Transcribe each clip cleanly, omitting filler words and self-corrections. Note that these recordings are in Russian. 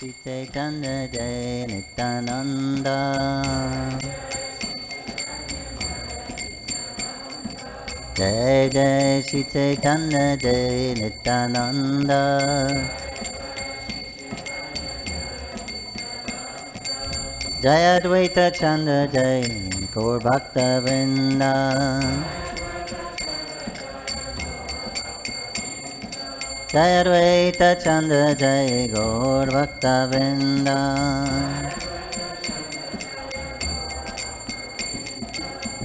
Shri Chaitanya Jai Nityananda. Jai Jai Shri Chaitanya Jai Nityananda. Jai Advaita Chandra Jai Gaur Bhakta Vrinda. Jai Advaita Chandra Jai Gaur Bhakta Vrinda.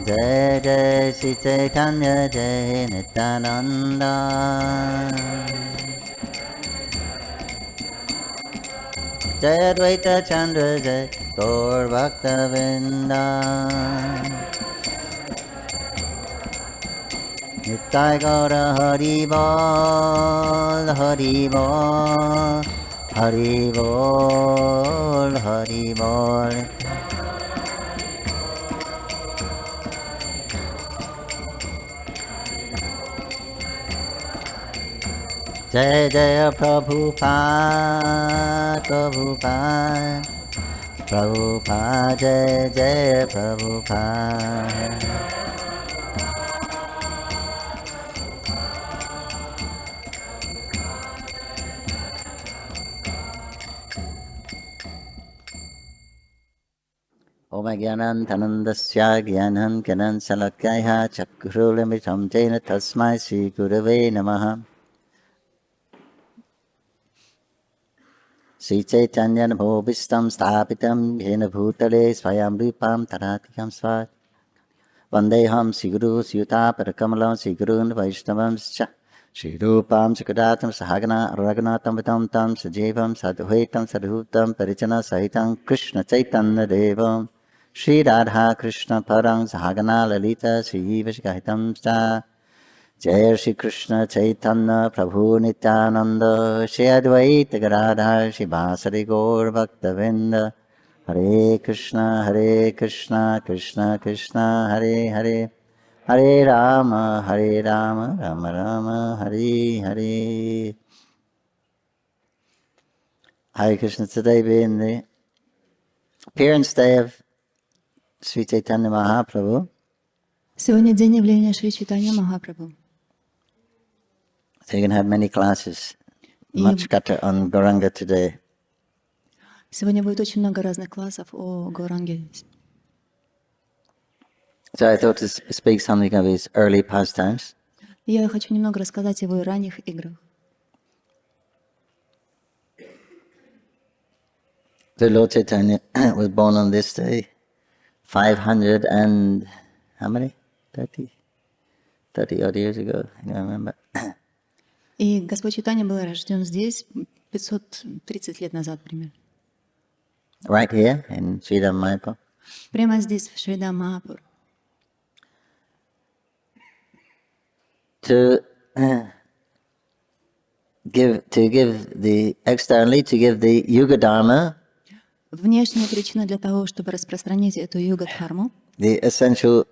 Jai Jai Shri Chaitanya Jai Nityananda. Jai Advaita Chandra Jai Gaur Bhakta Vrinda. Nittai Gaura Hari Bol, Hari Bol, Hari Bol, Hari Bol. Jai Jai Prabhupada, Prabhupada, Prabhupada, Jai Jai Prabhupada. Om Gyanan Tanandasya Gyanan Gyanan Salakaya Chakrulamitam Jena Tasmai Sri Gurave Namaha. Sri Chaitanya Nabhovistam Stapitam Yena Bhutale Swayam Rupam Taratikam Svat Vandeham Sri Guru Suyuta Parakamalam Sri Gurun Vaishnavam Scha Sri Rupam Sakadatam Sahagana Raghunatam Vitam Tam Sajevam Sadhuetam Sadhutam Parichana Sahitam Krishna Chaitanya Devam Shri Radha Krishna Parang Sahagana Lalita Sri Vishgahitam Sta Jai Shri Krishna Chaitanya Prabhu Nityananda Shri Advaita Gadadhar Shri Vasari Gaur Bhaktavinda Hare Krishna Krishna Krishna Hare Hare Hare Rama Rama Rama Hare Hare. Hare Krishna. Today being the appearance day of Sri Chaitanya Mahaprabhu. Сегодня день явления Шри Чайтанья Махапрабху. So you're going to have many classes, much katha on Gauranga today. Сегодня будет очень много разных классов о Гауранге. So I thought to speak something of his early pastimes. Я хочу немного рассказать о его ранних играх. The Lord Chaitanya was born on this day, 500 and how many? 30 odd years ago, I don't remember. И Господь Чайтанья был рожден здесь 530 лет назад примерно. Right here in Sri Dham Mayapur. Прямо здесь, в Шри Dham Mayapur. To give the externally, to give the Yuga Dharma, Внешняя причина для того, чтобы распространить эту юга-дхарму, the essential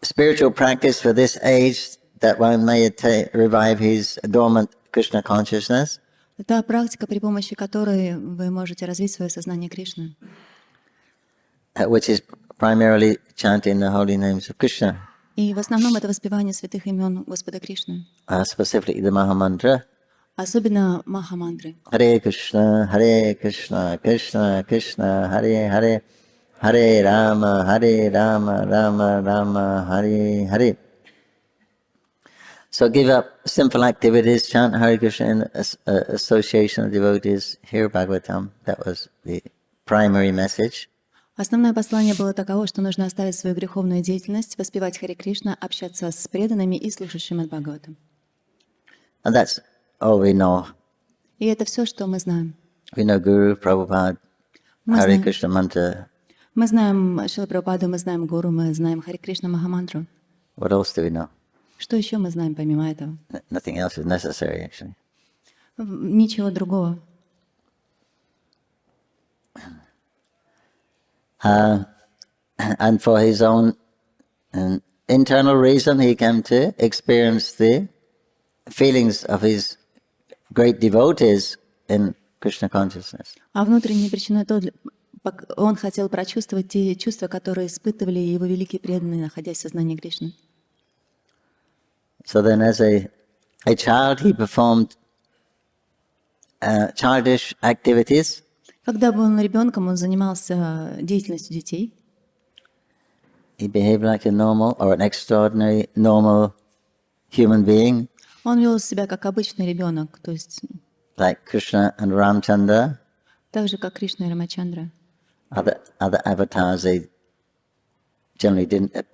spiritual practice for this age, that one may revive his dormant Krishna consciousness. это практика, при помощи которой вы можете развить свое сознание Кришны, Which is primarily chanting the holy names of Krishna. И в основном это воспевание святых имен Господа Кришны, Specifically the Maha Mantra. особенно Маха-мантры. Hare Krishna, Krishna Krishna, Hare Hare, Hare Rama, Rama Rama, Hare Hare. So give up simple activities, chant Hare Krishna in association of devotees, hear Bhagavatam. That was the primary message. Основное послание было таково, что нужно оставить свою греховную деятельность, воспевать Харе Кришна, общаться с преданными и слушающими от Бхагаватам. And that's all we know. И это все, что мы знаем. We know Guru, Prabhupada, Hare Krishna Mantra. Мы знаем Шрила Прабхупаду, мы знаем Гуру, мы знаем Харе Кришна Махамантру. What else do we know? Что еще мы знаем помимо этого? Nothing else is necessary, actually. Ничего другого. And for his own internal reason, he came to experience the feelings of his great devotees in Krishna consciousness. А внутренней причиной он хотел прочувствовать те чувства, которые испытывали его великие преданные, находясь в сознании Кришны. So then as a child, he performed childish activities. Когда был он ребенком, он занимался деятельностью детей. He behaved like a normal or an extraordinary normal human being. Он вел себя как обычный ребенок, то есть Like Krishna and Ramchandra. так же, как Кришна и Рамачандра. Other avatars, they generally didn't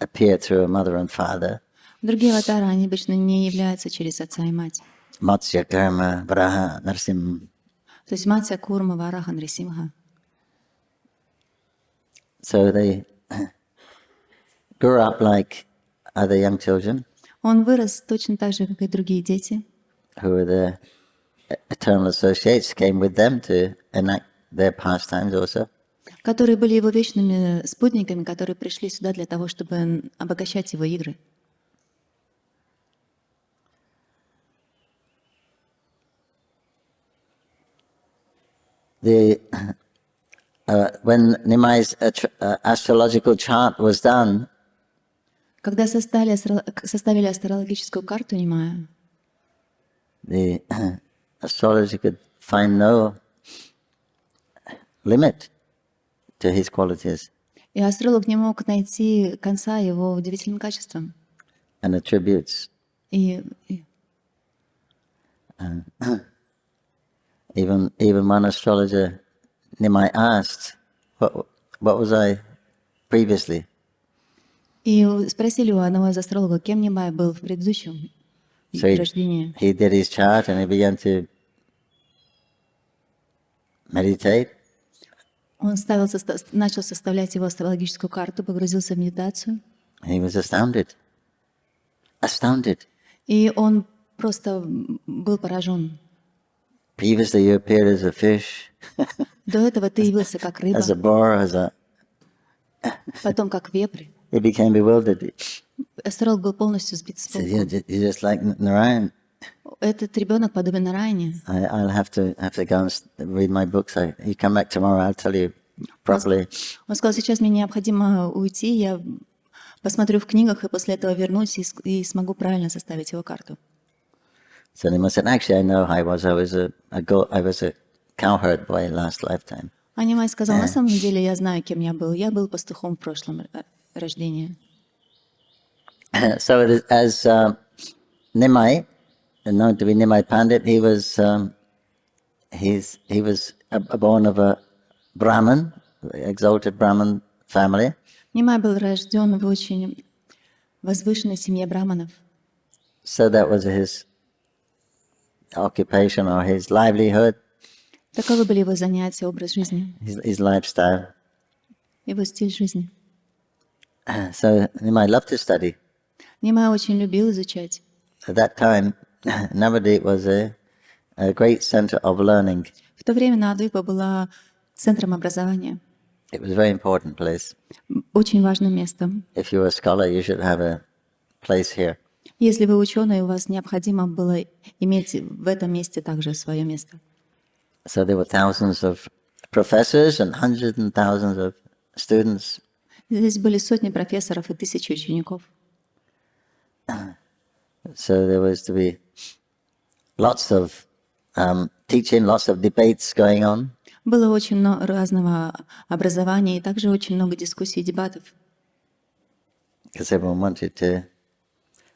appear through a mother and father. Другие аватары, они обычно не являются через отца и мать. Matsya, Karma, Varaha, Narsimha. То есть Матсya, Курма, Вараха, Нрисимха. So they grew up like other young children Он вырос точно так же, как и другие дети, who were the eternal associates, came with them to enact their pastimes also. которые были его вечными спутниками, которые пришли сюда для того, чтобы обогащать его игры. When Nimai's astrological chart was done, Когда составили астрологическую карту Нимая, the astrologer could find no limit to his qualities и астролог не мог найти конца его удивительным качествам. and attributes. И Even one astrologer, Nimai, asked, what was I previously? И спросили у одного из астрологов, кем Нимай был в предыдущем So рождении. he did his chart and he began to meditate. Он начал составлять его астрологическую карту, погрузился в медитацию. He was astounded. И он просто был поражен. Previously you appeared as a fish, До этого ты явился как рыба, as a boar, потом как вепрь. he became bewildered. Астролог был полностью сбит с He said, толку. you're just like Narayan. Этот ребенок подобен Нараяне. I'll have to go and read my books. You come back tomorrow, I'll tell you properly. Он сказал, сейчас мне необходимо уйти, я посмотрю в книгах и после этого вернусь и смогу правильно составить его карту. So Nima said, actually I know I was a cowherd boy last lifetime. А Нимай сказал, на самом деле я знаю, кем я был. Я был пастухом в прошлом рождении. So as Nimai, known to be Nimai Pandit, he was born of a Brahmin, exalted Brahmin family. Нимай был рожден в очень возвышенной семье браманов. So that was his occupation or his livelihood, Таковы были его занятия, образ жизни, his lifestyle. его стиль жизни. So Nimai loved to study. Нимай очень любил изучать. At that time, Navadvip was a great center of learning. В то время Навадвипа была центром образования, It was a very important place. очень важным местом. If you were a scholar, you should have a place here. Если вы ученый, у вас необходимо было иметь в этом месте также свое место. So there were thousands of professors and hundreds and thousands of students. Здесь были сотни профессоров и тысячи учеников. So there was to be lots of teaching, lots of debates going on. Было очень много разного образования и также очень много дискуссий и дебатов. Because everyone wanted to.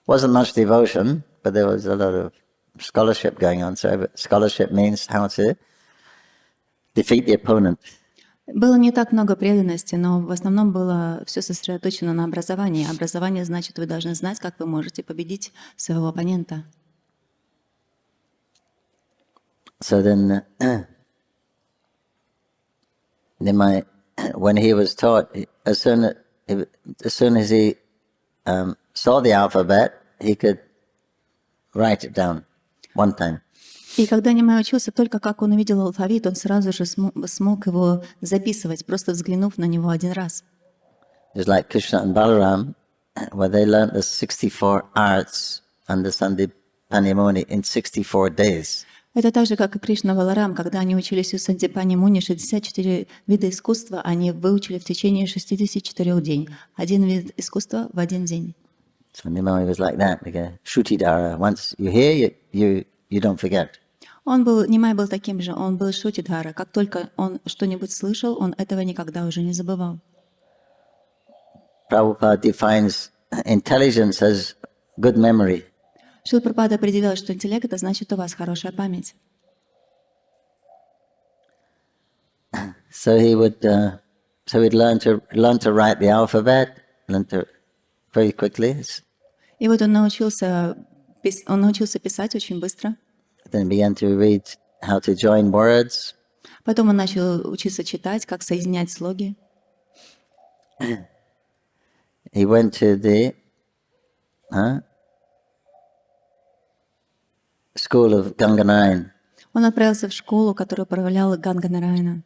Wasn't much devotion, but there was a lot of scholarship going on. So scholarship means how to defeat the opponent. Было не так много преданности, но в основном было все сосредоточено на образовании. Образование значит, вы должны знать, как вы можете победить своего оппонента. So then, when he was taught, as soon as he saw the alphabet, he could write it down one time. И когда Нимай учился, только как он увидел алфавит, он сразу же смог его записывать, просто взглянув на него один раз. Just like Krishna and Balaram, where they learned the 64 arts under Sandipani Muni in 64 days. Это так же, как и Кришна Баларам, когда они учились у Сандипани Муни 64 вида искусства, они выучили в течение 64 дней. Один вид искусства в один день. So Nimai was like that, like a Shrutidhara. Once you hear, you don't forget. Нимай был таким же, он был Шрутидхара. Как только он что-нибудь слышал, он этого никогда уже не забывал. Prabhupada defines intelligence as good memory. Шрила Прабхупада определил, что интеллект — это значит у вас хорошая память. So he'd learn to write the alphabet, learn to very quickly. И вот он научился писать очень быстро. Then began to read how to join words. Потом он начал учиться читать, как соединять слоги. He went to the school of Ganganarayan. Он отправился в школу, которую управляла Ганга Нараяна.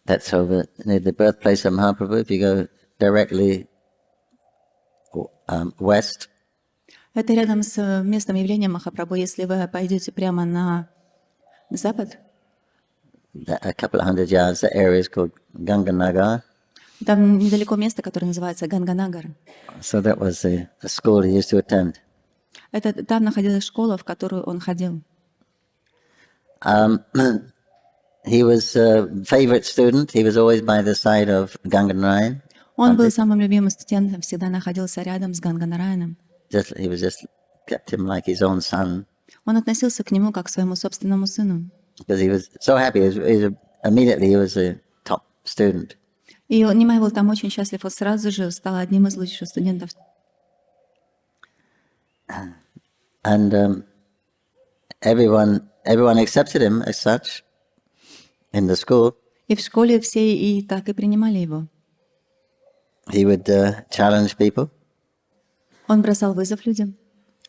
That's over near the birthplace of Mahaprabhu. If you go directly west, Это рядом с местом явления Махапрабху. Если вы пойдете прямо на запад, a couple of hundred yards, that area is called Ganganagar. там недалеко место, которое называется Ганганагар. So that was the school he used to attend. Там находилась школа, в которую он ходил. He was a favorite student. He was always by the side of Ganganarayan. Он был самым любимым студентом, всегда находился рядом с Ганганараяном. He was just kept him like his own son. Он относился к нему как к своему собственному сыну. Because he was so happy. Immediately he was a top student. И Нимай был там очень счастлив. Он сразу же стал одним из лучших студентов. And everyone accepted him as such in the school. И в школе все и так и принимали его. He would challenge people, Он бросал вызов людям,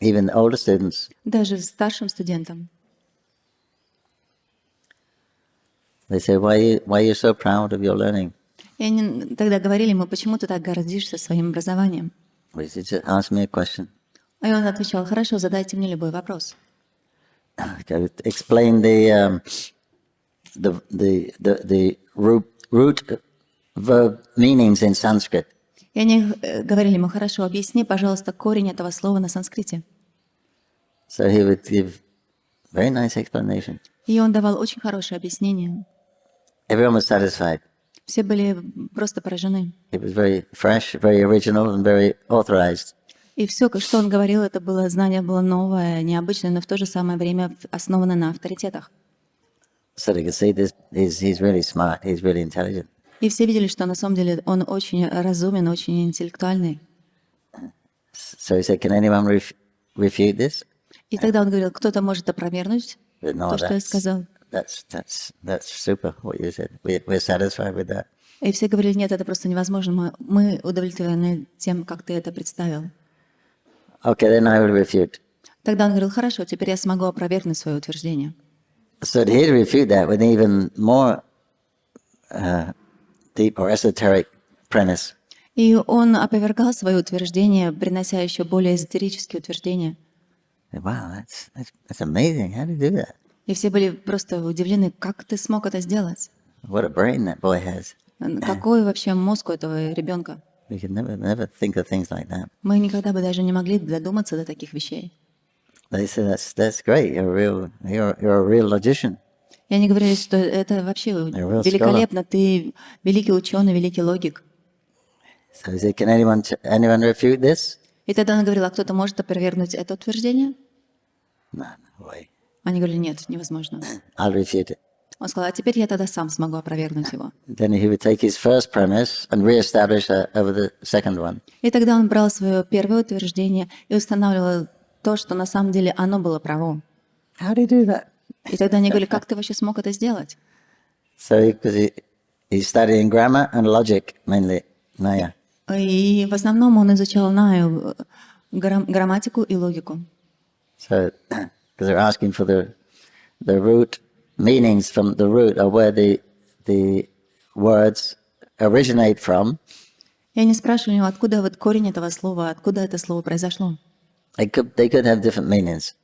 even older students. даже старшим студентам. They say, why are you so proud of your learning? И они тогда говорили ему, почему ты так гордишься своим образованием? He said, just ask me a question. И он отвечал, хорошо, задайте мне любой вопрос. Explain the root verb meanings in Sanskrit. И они говорили ему, хорошо, объясни, пожалуйста, корень этого слова на санскрите. So he would give very nice explanation. И он давал очень хорошее объяснение. Everyone was satisfied. Все были просто поражены. It was very fresh, very original, and very authorized. И все, что он говорил, это было знание было новое, необычное, но в то же самое время основано на авторитетах. So they could see this. He's really smart. He's really intelligent. И все видели, что на самом деле он очень разумен, очень интеллектуальный. So he said, "Can anyone refute this?" И тогда он говорил, кто-то может опровергнуть No, то, что я сказал. that's super. What you said. We're satisfied with that. И все говорили, нет, это просто невозможно. Мы удовлетворены тем, как ты это представил. Okay, then I will refute. Тогда он говорил, хорошо, теперь я смогу опровергнуть свое утверждение. So he'd refute that with even more deep or esoteric premise. И он опровергал свое утверждение, принося еще более эзотерические утверждения. Wow, that's amazing. How did you do that? И все были просто удивлены, как ты смог это сделать? What a brain that boy has. Какой вообще мозг у этого ребенка? We could never think of things like that. Мы никогда бы даже не могли додуматься до таких вещей. They said, that's great. You're a real logician. И они говорили, что это вообще великолепно. Ты великий ученый, великий логик. So he said, can anyone refute this? И тогда он говорил, а кто-то может опровергнуть это утверждение? No way. Они говорили, нет, невозможно. I'll refute it. Он сказал, а теперь я тогда сам смогу опровергнуть его. Then he would take his first premise and reestablish over the second one. И тогда он брал свое первое утверждение и устанавливал то, что на самом деле оно было право. How did he do that? И тогда они говорили, как ты вообще смог это сделать? So he's studying grammar and logic mainly, Naya. И в основном он изучал Наю, грамматику и логику. So, because they're asking for the root meanings from the root, or where the words originate from. И они спрашивали у него, откуда вот корень этого слова, откуда это слово произошло. They could have different meanings.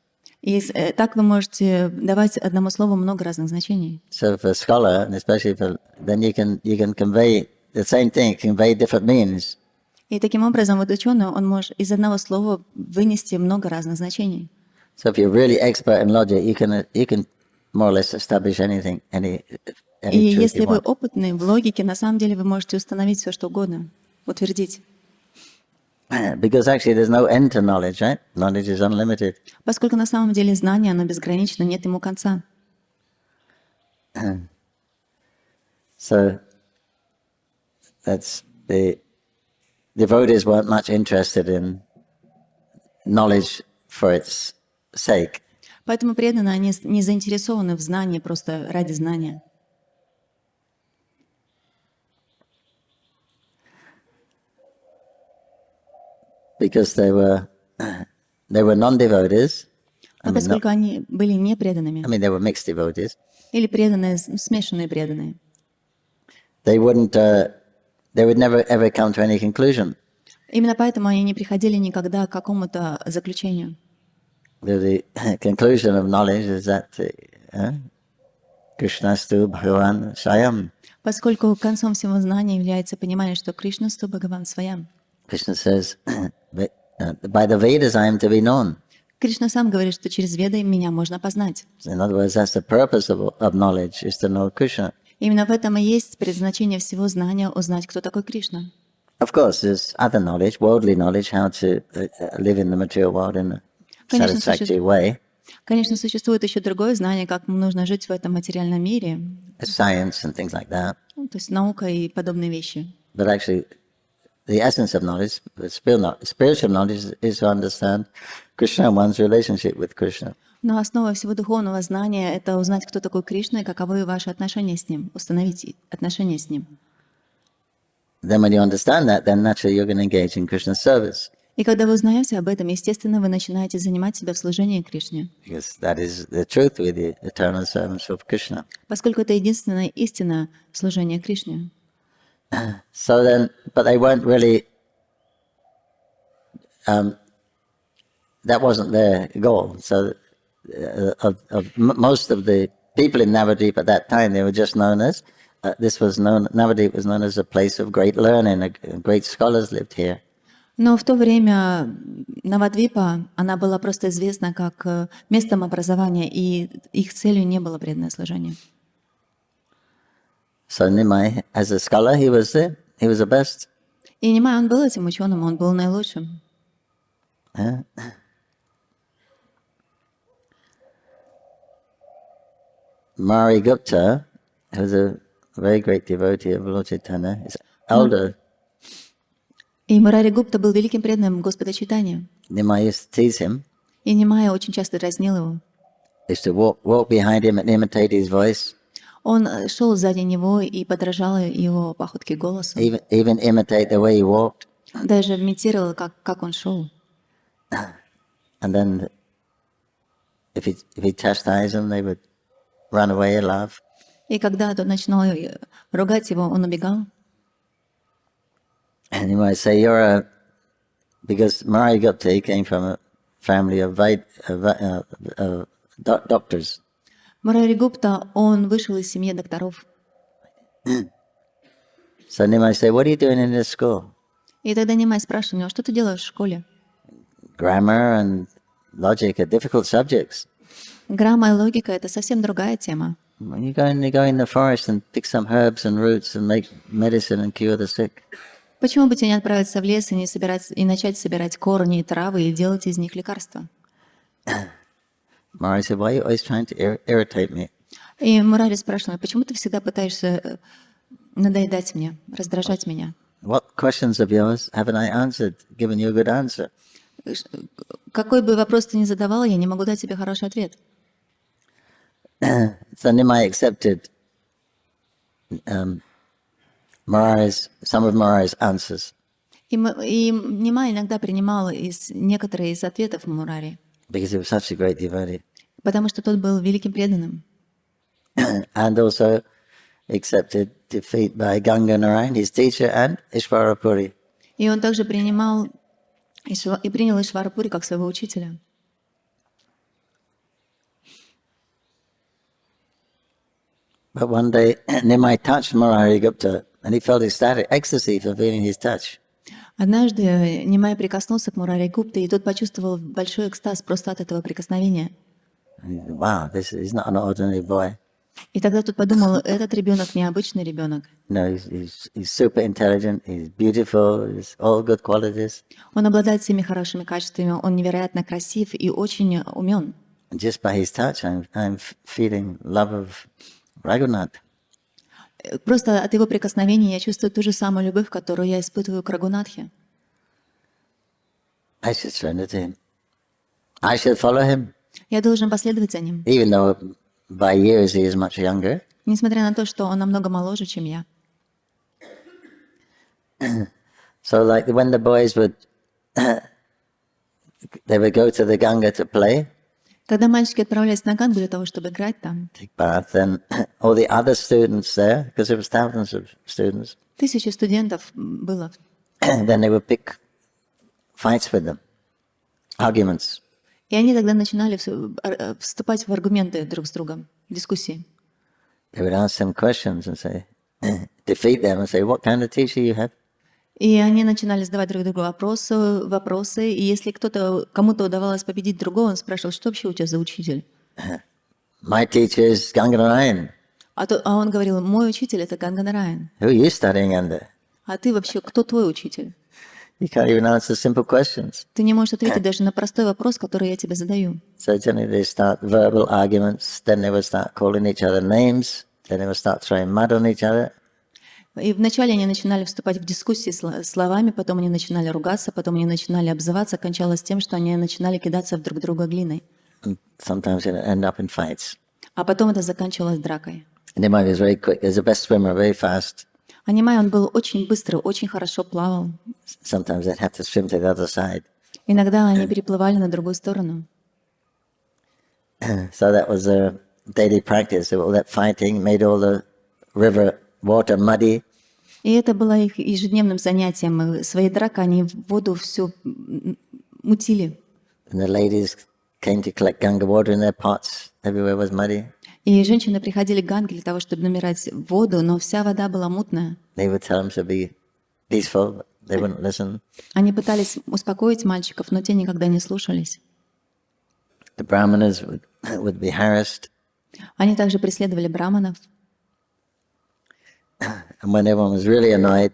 И так вы можете давать одному слову много разных значений. So for a scholar, and especially for, then you can convey the same thing, convey different meanings. И таким образом вот ученый, он может из одного слова вынести много разных значений. So if you're really expert in logic, you can more or less establish anything, any И truth если you вы want. опытны в логике, на самом деле вы можете установить все, что угодно, утвердить. Because actually there's no end to knowledge, right? Knowledge is unlimited. Поскольку на самом деле знание, оно безгранично, нет ему конца. So that's the devotees weren't much interested in knowledge for its sake. Поэтому преданные, они не заинтересованы в знании просто ради знания. Because they were non-devotees. А поскольку они были не преданными, I mean, they were mixed devotees. или преданные, смешанные преданные, They would never ever come to any conclusion. именно поэтому они не приходили никогда к какому-то заключению. The conclusion of knowledge is that Krishnastu Bhagavan Swayam. Поскольку концом всего знания является понимание, что Кришнасту Бхагаван Сваям. Krishna says, by the Vedas I am to be known. Кришна сам говорит, что через Веды меня можно познать. In other words, that's the purpose of knowledge, is to know Krishna. Именно в этом и есть предназначение всего знания — узнать, кто такой Кришна. Of course, there's other knowledge, worldly knowledge, how to live in the material world in a satisfactory way. Конечно, существует еще другое знание, как нужно жить в этом материальном мире, Science and things like that. то есть наука и подобные вещи. But actually, the essence of knowledge, spiritual knowledge, is to understand Krishna and one's relationship with Krishna. Но основа всего духовного знания — это узнать, кто такой Кришна и каковы ваши отношения с Ним, установить отношения с Ним. Then when you understand that, then naturally you're going to engage in Krishna's service. И когда вы узнаете об этом, естественно, вы начинаете занимать себя в служении Кришне. Because that is the truth with the eternal servants of Krishna. Поскольку это единственная истина служения Кришне. So then, but they weren't really, that wasn't their goal. So most of the people in Navadvip at that time, they were just known as, Navadvip was known as a place of great learning, great scholars lived here. Но в то время Навадвипа, она была просто известна как местом образования, и их целью не было преданное служение. So Nimai, as a scholar, he was the best. И Нимай, он был этим ученым, он был наилучшим. Mari Gupta, who was a very great devotee of Lord Chaitanya, is elder. И Мурари Гупта был великим преданным Господа Чайтаньи. Nimai used to tease him. И Нимай очень часто дразнил его. Used to walk behind him and imitate his voice. Он шел сзади него и подражал его походке голоса. Even imitate the way he walked. Даже имитировал, как он шел. And then, if he chastised them, they would run away and laugh. И когда тот начинал ругать его, он убегал. And you might say, because Mari Gupta, he came from a family of doctors. Мурари Гупта, он вышел из семьи докторов. So they might say, what are you doing in this school? И тогда Нимай спрашивал него, что ты делаешь в школе? Grammar and logic are difficult subjects. Грамма и логика — это совсем другая тема. You go in the forest and pick some herbs and roots and make medicine and cure the sick. Почему бы тебе не отправиться в лес и начать собирать корни и травы и делать из них лекарства? Mari said, why are you always trying to irritate me? И Мурари спрашивал, почему ты всегда пытаешься надоедать мне, раздражать меня? What questions of yours haven't I answered, given you a good answer? Какой бы вопрос ты ни задавал, я не могу дать тебе хороший ответ. So Nimai accepted some of Murari's answers. И Нимай иногда принимал некоторые из ответов Мурари, Because he was such a great devotee. потому что тот был великим преданным. And also accepted defeat by Ganga Narayan, his teacher, and Ishvarapuri. И он также принял Ишварапури как своего учителя. But one day, Nimai touched Murari Gupta, and he felt ecstatic ecstasy for feeling his touch. Однажды Нимай прикоснулся к Мурари Гупте, и тот почувствовал большой экстаз просто от этого прикосновения. Wow, this is not an ordinary boy. И тогда тот подумал, этот ребенок необычный ребенок. No, he's super intelligent, he's beautiful, he's all good qualities. Он обладает всеми хорошими качествами, он невероятно красив и очень умен. And just by his touch, I'm feeling love of Raghunath. Просто от его прикосновения я чувствую ту же самую любовь, которую я испытываю к Рагунатхе. I should surrender to him. I should follow him. Я должен последовать за ним, Even though by years he is much younger. несмотря на то, что он намного моложе, чем я. So like when the boys would, they would go to the Ganga to play, Когда мальчики отправлялись на Гангу для того, чтобы играть там, take bath, then all the other students there, because there was thousands of students, 1000 студентов было. then they would pick fights with them, arguments. И они тогда начинали вступать в аргументы друг с другом, в дискуссии. They would ask them questions and say, defeat them and say, what kind of teacher you have? И они начинали задавать друг другу вопросы, и если кому-то удавалось победить другого, он спрашивал, что вообще у тебя за учитель? My teacher is Ganganarayan. А он говорил, мой учитель — это Ганганараян. Who are you studying under? А ты вообще, кто твой учитель? You can't even answer simple questions. Ты не можешь ответить даже на простой вопрос, который я тебе задаю. So generally they start verbal arguments, then they would start calling each other names, then they would start throwing mud on each other. И вначале они начинали вступать в дискуссии словами, потом они начинали ругаться, потом они начинали обзываться, кончалось тем, что они начинали кидаться друг в друга глиной. And sometimes it would end up in fights. А потом это заканчивалось дракой. Nimai was very quick. He was the best swimmer, very fast. А Нимай, он был очень быстрый, очень хорошо плавал. Sometimes they'd have to swim to the other side. Иногда они переплывали на другую сторону. So that was their daily practice. All that fighting made all the river water muddy. И это было их ежедневным занятием. И своей дракой они воду всю мутили. And the ladies came to collect Ganga water in their pots. Everywhere was muddy. И женщины приходили к Ганге для того, чтобы набирать воду, но вся вода была мутная. They would tell them to be peaceful, but they wouldn't listen. Они пытались успокоить мальчиков, но те никогда не слушались. The brahmanas would be harassed. Они также преследовали браманов. And when everyone was really annoyed,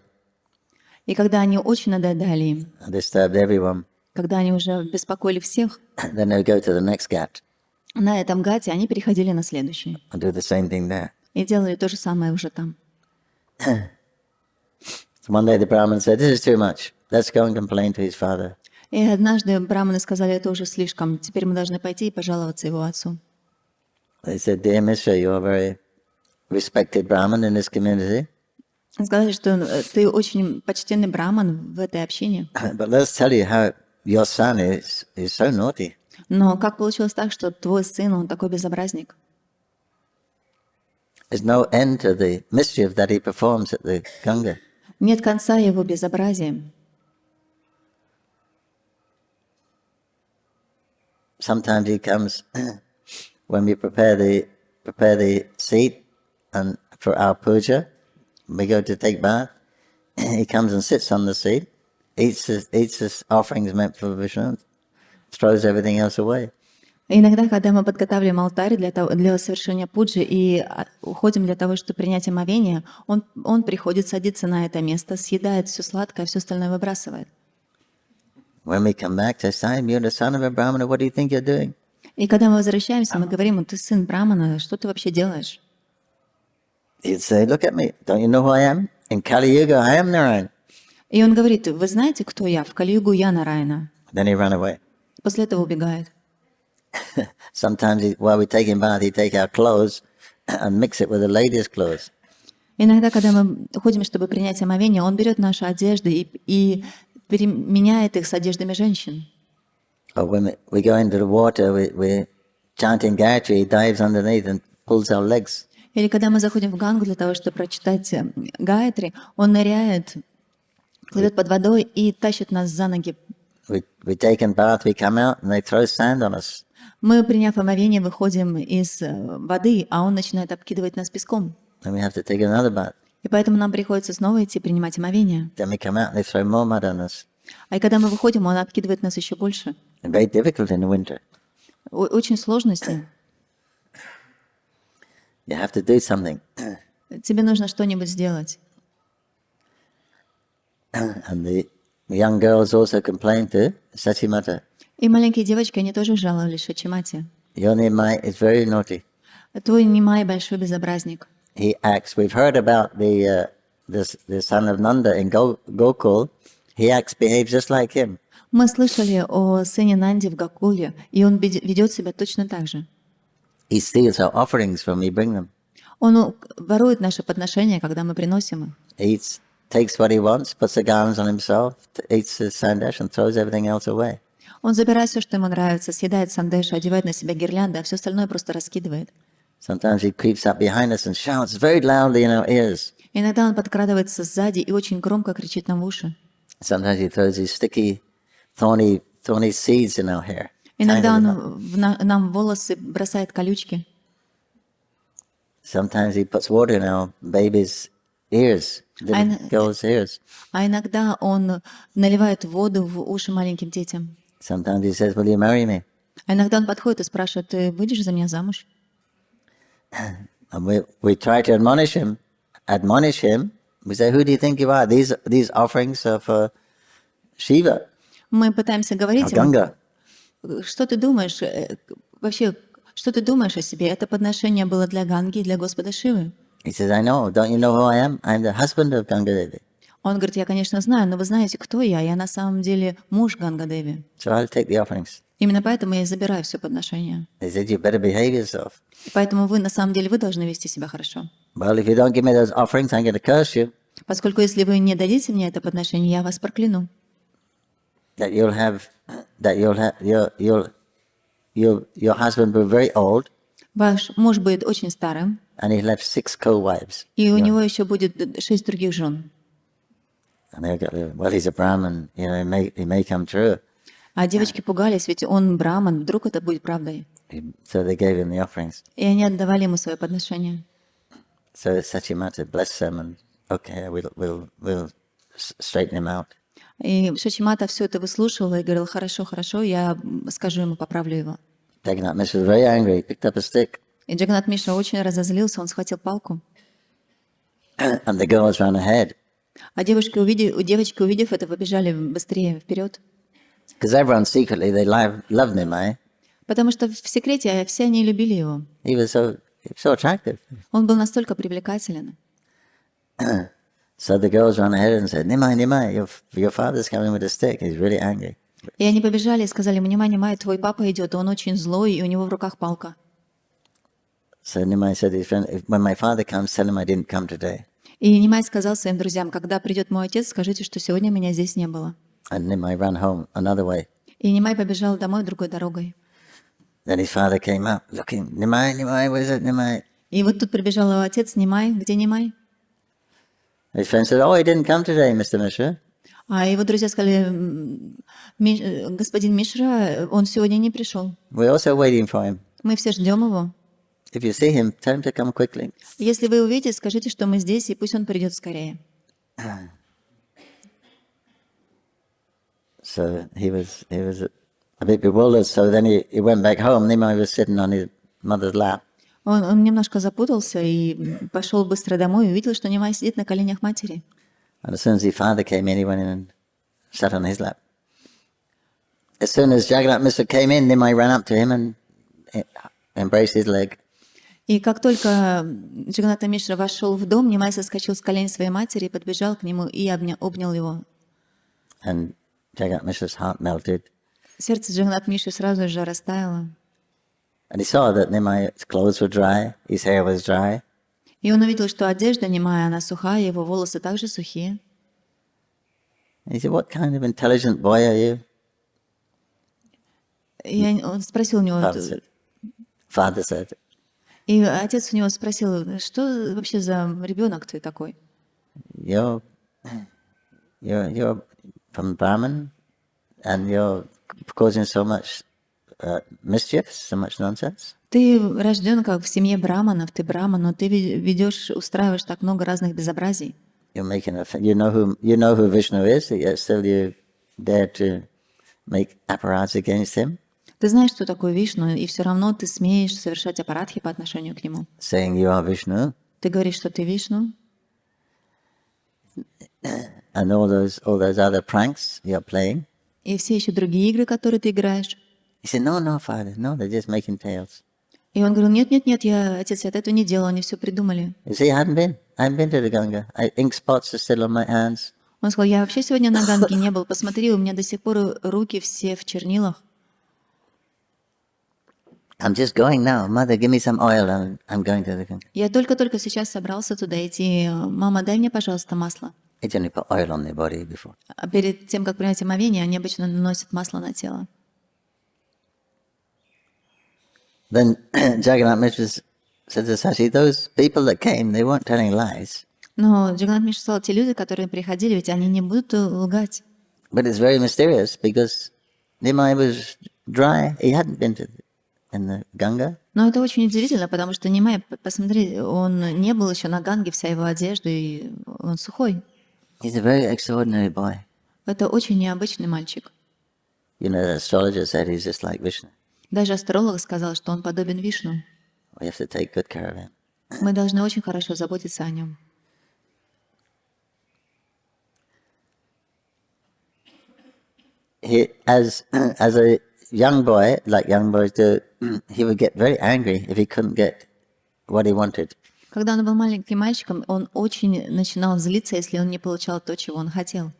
И когда они очень надоедали им, and disturbed everyone, когда они уже беспокоили всех, then they would go to the next ghat на этом гате они переходили на следующий. and do the same thing there. И делали то же самое уже там. So one day the brahman said, "This is too much. Let's go and complain to his father." И однажды браманы сказали, это уже слишком, теперь мы должны пойти и пожаловаться его отцу. They said, "Dear Mishra, you are a very respected brahman in this community, Сказали, что ты очень почтенный браман в этой общине. but let's tell you how your son is so naughty. Но как получилось так, что твой сын, он такой безобразник? There's no end to the mischief that he performs at the Ganga. Нет конца его безобразиям. Sometimes he comes when we prepare the seat and for our puja. We go to take bath. He comes and sits on the seat, eats his offerings meant for Vishnu, throws everything else away. Иногда, когда мы подготавливаем алтарь для совершения пуджи и уходим для того, чтобы принять омовение, он приходит, садится на это место, съедает все сладкое, все остальное выбрасывает. When we come back to Sai, you're the son of a brahmana, what do you think you're doing? И когда мы возвращаемся, мы говорим, ты сын брамана, что ты вообще делаешь? He'd say, look at me, don't you know who I am? In Kali Yuga, I am Narayan. И он говорит, вы знаете, кто я? В Кали-югу я Нараяна. Then he ran away. После этого убегает. Sometimes while we're taking bath, he'd take our clothes and mix it with the ladies' clothes. Иногда, когда мы ходим, чтобы принять омовение, он берет наши одежды и переменяет их с одеждами женщин. Or when we go into the water, we're chanting Gayatri, he dives underneath and pulls our legs. Или когда мы заходим в Гангу для того, чтобы прочитать Гаятри, он ныряет, плывет под водой и тащит нас за ноги. We take in bath, we come out, and they throw sand on us. Мы, приняв омовение, выходим из воды, а он начинает обкидывать нас песком. Then we have to take another bath. И поэтому нам приходится снова идти принимать омовение. Then we come out and they throw more mud on us. А и когда мы выходим, он обкидывает нас еще больше. It's very difficult in the winter. Очень сложно с ним. You have to do something. Тебе нужно что-нибудь сделать. And the young girls also complained to Sachimata. И маленькие девочки, они тоже жаловались Шачимате. Your Nimai is very naughty. Твой Нимай большой безобразник. He acts. We've heard about the son of Nanda in Gokul. He acts, behaves just like him. Мы слышали о сыне Нанди в Гакуле, и он ведет себя точно так же. He steals our offerings when we bring them. Он ворует наши подношения, когда мы приносим их. Takes what he wants, puts the garlands on himself, eats the sandesh and throws everything else away. Он забирает все, что ему нравится, съедает сандеш, одевает на себя гирлянды, а все остальное просто раскидывает. Sometimes he creeps up behind us and shouts very loudly in our ears. Иногда он подкрадывается сзади и очень громко кричит нам в уши. Sometimes he throws these sticky, thorny seeds in our hair. Иногда он нам в волосы бросает колючки. Sometimes he puts water in our babies' ears, little girls' ears. А иногда он наливает воду в уши маленьким детям. Sometimes he says, "Will you marry me?" А иногда он подходит и спрашивает: ты выйдешь за меня замуж? And we try to admonish him. We say, "Who do you think you are? These offerings are for Shiva, Мы пытаемся говорить ему, Ganga." что ты думаешь, вообще, что ты думаешь о себе? Это подношение было для Ганги, для Господа Шивы. He says, "I know. Don't you know who I am? I'm the husband of Ganga Devi. Он говорит: я, конечно, знаю, но вы знаете, кто я? Я на самом деле муж Ганга-деви. So I'll take the offerings." Именно поэтому я и забираю все подношения. They said, "You better behave yourself." И поэтому вы, на самом деле, вы должны вести себя хорошо. Well, if you don't give me those offerings, I'm going to curse you. Поскольку если вы не дадите мне это подношение, я вас прокляну. That your husband will be very old, Ваш муж будет очень старым, and he'll have 6 co-wives. и у него еще будет 6 других жен. And they'll go, "Well, he's a Brahmin, it may come true." А девочки пугались, ведь он браман, вдруг это будет правдой. So they gave him the offerings. И они отдавали ему свое подношение. So Sachimata blessed them, and okay, we'll straighten him out. И Шачимата все это выслушивала и говорила: хорошо, хорошо, я скажу ему, поправлю его. Jagannath Mishra was very angry, picked up a stick, И Джаганнат Мишра очень разозлился, он схватил палку. and the girls ran ahead. А девочки, увидев это, побежали быстрее вперед. Because everyone secretly, they loved Nimai. Потому что в секрете все они любили его. He was so attractive. Он был настолько привлекателен. So the girls ran ahead and said, "Nimai, your father's coming with a stick. He's really angry." И они побежали и сказали: Нимай, Нимай, твой папа идет, он очень злой, и у него в руках палка. So Nimai said to his friend, "When my father comes, tell him I didn't come today." И Нимай сказал своим друзьям: когда придет мой отец, скажите, что сегодня меня здесь не было. And Nimai ran home another way. И Нимай побежал домой другой дорогой. Then his father came up, looking, "Nimai, where's it, Nimai?" И вот тут прибежал его отец: Нимай, где Нимай? His friend said, "Oh, he didn't come today, Mr. Mishra." А его друзья сказали: господин Мишра, он сегодня не пришел. We're also waiting for him. Мы все ждем его. If you see him, tell him to come quickly. Если вы увидите, скажите, что мы здесь, и пусть он придет скорее. So he was a bit bewildered. So then he went back home. Nimai was sitting on his mother's lap. Он немножко запутался и пошел быстро домой и увидел, что Нимай сидит на коленях матери. And as soon as his father came in, he went in and sat on his lap. As soon as Jagannath Mishra came in, Nimai ran up to him and embraced his leg. И как только Джаганната Мишра вошел в дом, Нимай соскочил с колен своей матери и подбежал к нему и обнял его. And Jagannath Mishra's heart melted. Сердце Джаганнат Мишры сразу же растаяло. And he saw that Nimai's clothes were dry, his hair was dry. И он увидел, что одежда Нимая, она сухая, его волосы также сухие. And he said, "What kind of intelligent boy are you?" И он спросил у него, Father said, и отец у него спросил: что вообще за ребенок ты такой? You're from Brahman, and you're causing so much mischief, so much nonsense. Ты рожден как в семье браманов, ты браман, но ты ведешь, устраиваешь так много разных безобразий. You're making you know who Vishnu is, yet still you dare to make apparats against him, Ты знаешь, что такое Вишну, и все равно ты смеешь совершать аппаратхи по отношению к нему. saying you are Vishnu, Ты говоришь, что ты Вишну, and all those other pranks you're playing. и все еще другие игры, которые ты играешь. He said, no, Father, no, they're just making tales. И он говорил, нет, отец, я этого не делал, они все придумали. You see, I haven't been to the Ganga. Ink spots are still on my hands. Он сказал, я вообще сегодня на Ганге не был, посмотри, у меня до сих пор руки все в чернилах. I'm just going now. Mother, give me some oil, and I'm going to the Ganga. Я только-только сейчас собрался туда идти. Мама, дай мне, пожалуйста, масло. They generally put oil on their body before. А перед тем, как принять омовение, они обычно наносят масло на тело. Then Jagannath Mishra said to Sashi, those people that came, they weren't telling lies. Но Джаганнат Мишра сказал, те люди, которые приходили, ведь они не будут лгать. But it's very mysterious because Nimai was dry. He hadn't been in the Ganga. Но это очень удивительно, потому что Нимай, посмотри, он не был еще на Ганге, вся его одежда, и он сухой. He's a very extraordinary boy. Это очень необычный мальчик. You know, the astrologer said he's just like Vishnu. Даже астролог сказал, что он подобен Вишну. We have to take good care of him. Мы должны очень хорошо заботиться о нем. He, as a young boy, like young boys do, he would get very angry if he couldn't get what he wanted. Когда он был маленьким мальчиком, он очень начинал злиться, если он не получал то, чего он хотел.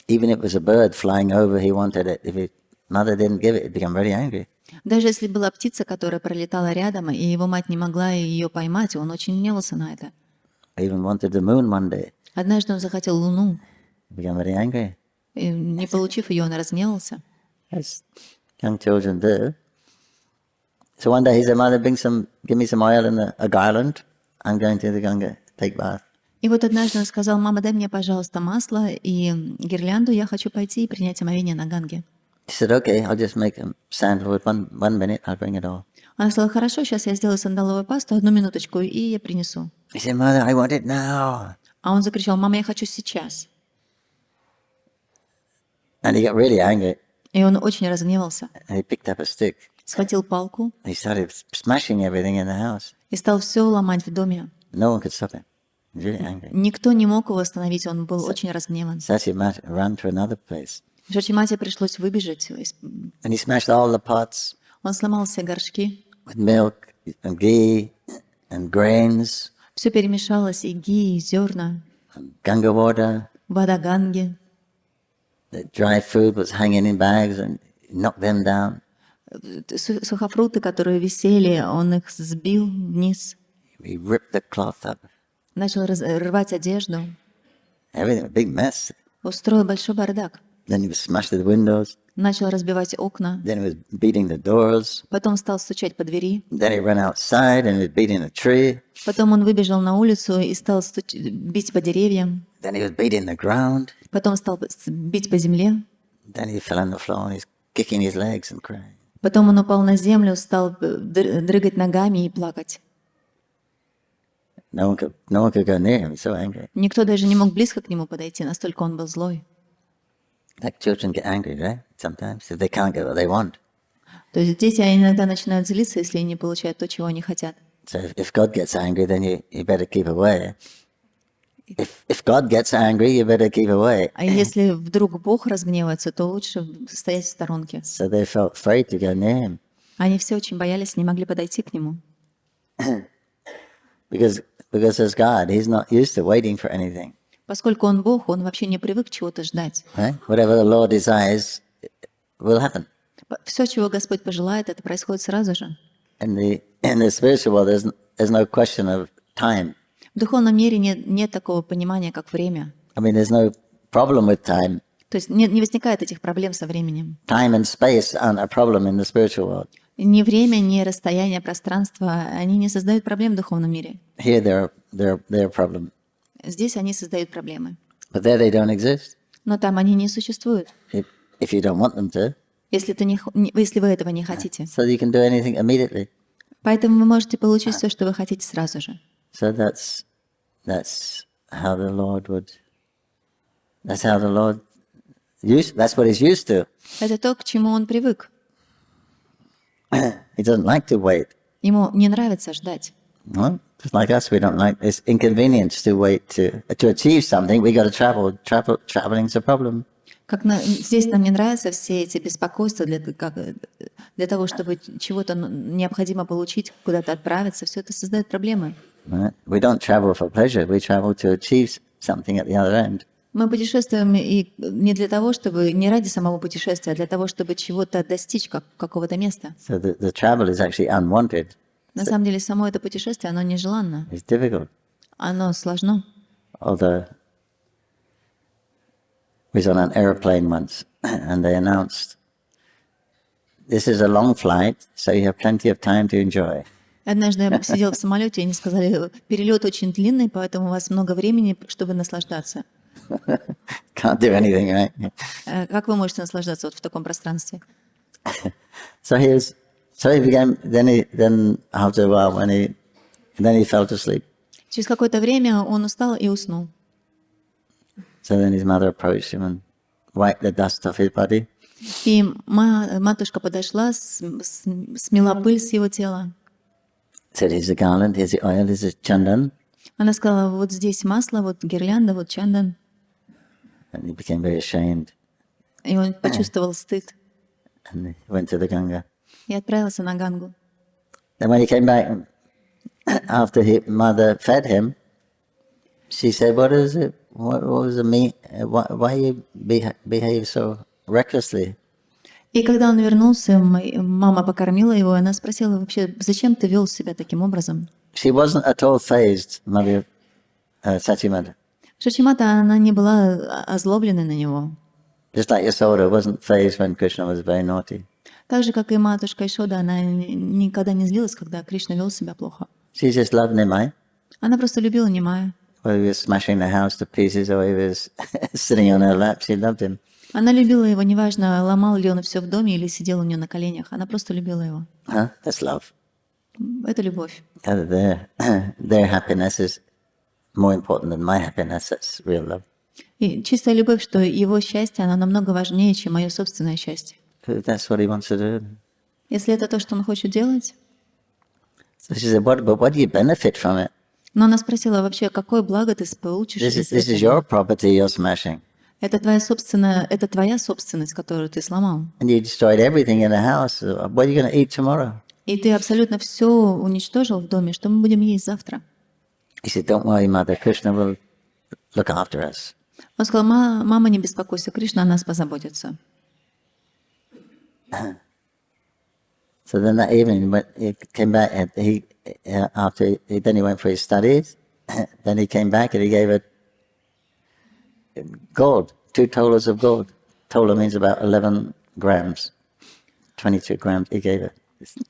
Even if it was a bird flying over, he wanted it. If his mother didn't give it, he'd become very angry. Даже если была птица, которая пролетала рядом, и его мать не могла ее поймать, он очень гневался на это. I even wanted the moon one day. Однажды он захотел луну, He became very angry, и, не получив ее, он разгневался. as young children do. So one day he said, "Mother, give me some oil and a garland. I'm going to the Ganga, take bath." И вот однажды он сказал, мама, дай мне, пожалуйста, масло и гирлянду, я хочу пойти и принять омовение на Ганге. He said, "Okay, I'll just make a sandalwood. One minute, I'll bring it all." Она сказала, хорошо, сейчас я сделаю сандаловую пасту, 1 минуточку, и я принесу. He said, "Mother, I want it now." А он закричал, мама, я хочу сейчас. And he got really angry. И он очень разгневался. And he picked up a stick. Схватил палку He started smashing everything in the house. и стал все ломать в доме. No one could stop him. He was really angry. Никто не мог его остановить, он был очень разгневан. Sachi ran to another place. Шачимате пришлось выбежать. And he smashed all the pots Он сломал все горшки. with milk and ghee and grains Все перемешалось, и ги, и зерна, and Ganga water. вода Ганги. The dry food was hanging in bags and he knocked them down. Сухофрукты, которые висели, он их сбил вниз. He ripped the cloth up. Начал рвать одежду. Everything, a big mess. Устроил большой бардак. Then he was smashed the windows. Начал разбивать окна. Then he was beating the doors. Потом стал стучать по двери. Then he ran outside and he was beating a tree. Потом он выбежал на улицу и стал бить по деревьям. Then he was beating the ground. Потом стал бить по земле. Then he fell on the floor and he's kicking his legs and crying. Потом он упал на землю, стал дрыгать ногами и плакать. No one could go near him. He's so angry. Никто даже не мог близко к нему подойти, настолько он был злой. Like children get angry, right? Sometimes if they can't get what they want. То есть дети иногда начинают злиться, если не получают то, чего они хотят. So if God gets angry, then you better keep away. If God gets angry, you better keep away. А если вдруг Бог разгневается, то лучше стоять в сторонке. So they felt afraid to go near him Они все очень боялись, не могли подойти к нему. because as God, he's not used to waiting for anything. Поскольку он Бог, он вообще не привык чего-то ждать. Right? Whatever the Lord desires will happen. Все, чего Господь пожелает, это происходит сразу же. In the spiritual world, there's no question of time. В духовном мире нет такого понимания, как время. I mean, there's no problem with time. То есть не возникает этих проблем со временем. Time and space aren't a problem in the spiritual world. Ни время, ни расстояние, пространство, они не создают проблем в духовном мире. Here, they're a problem. Здесь они создают проблемы. But there they don't exist. Но там они не существуют. If you don't want them to. если вы этого не хотите. So you can do anything immediately. Поэтому вы можете получить все, что вы хотите сразу же. So that's how the Lord would. That's how the Lord used. That's what He's used to. Это то, к чему он привык. He doesn't like to wait. Ему не нравится ждать. Well, just like us, we don't like. It's inconvenience to wait to achieve something. We got to travel. Traveling's a problem. Здесь нам не нравятся все эти беспокойства для того, чтобы чего-то необходимо получить, куда-то отправиться. Все это создает проблемы. Right? We don't travel for pleasure. We travel to achieve something at the other end. Мы путешествуем и не для того, чтобы не ради самого путешествия, а для того, чтобы чего-то достичь, какого-то места. So the travel is actually unwanted. На самом деле, само это путешествие, оно нежеланно. It's difficult. Оно сложно. Although we was on an airplane once, and they announced, "This is a long flight, so you have plenty of time to enjoy." Однажды я сидела в самолете, и они сказали, перелет очень длинный, поэтому у вас много времени, чтобы наслаждаться. Can't do anything, right? Как вы можете наслаждаться вот в таком пространстве? So he began. Then after a while, then he fell to sleep. Через какое-то время он устал и уснул. So then his mother approached him and wiped the dust off his body. И матушка подошла, смела пыль с его тела. Said, "Here's the garland. Here's the oil. Here's the chandan." Она сказала, вот здесь масло, вот гирлянда, вот чандан. And he became very ashamed. И он почувствовал стыд. And he went to the Ganga. И отправился на Гангу. Then when he came back, after his mother fed him, she said, "What is it? What was the mean? Why you behave so recklessly?" И когда он вернулся, мама покормила его, и она спросила вообще, зачем ты вел себя таким образом? She wasn't at all fazed, Mother Satimata. Шачимата, она не была озлоблена на него. Just like Yasoda wasn't fazed when Krishna was very naughty. Так же, как и матушка Ишода, она никогда не злилась, когда Кришна вел себя плохо. She just loved Nimai. Она просто любила Нимая. Whether he was smashing the house to pieces or he was sitting on her lap, she loved him. Она любила его, неважно, ломал ли он все в доме или сидел у нее на коленях. Она просто любила его. That's love. Это любовь. Their happiness is more important than my happiness. That's real love. И чистая любовь, что его счастье, оно намного важнее, чем мое собственное счастье. That's what he wants to do. Если это то, что он хочет делать. So she said, "But what do you benefit from it? Но она спросила вообще, какое благо ты получишь из This is этого? your property you're smashing. Это твоя собственность, которую ты сломал. And you destroyed everything in the house. What are you going to eat tomorrow?" И ты абсолютно все уничтожил в доме. Что мы будем есть завтра? He said, "Don't worry, Mother. Krishna will look after us." Он сказал, мама, не беспокойся, Кришна о нас позаботится. So then that evening, when he came back, and then he went for his studies. Then he came back and he gave her gold, 2 tolas of gold. Tola means about 11 grams, 22 grams. He gave it.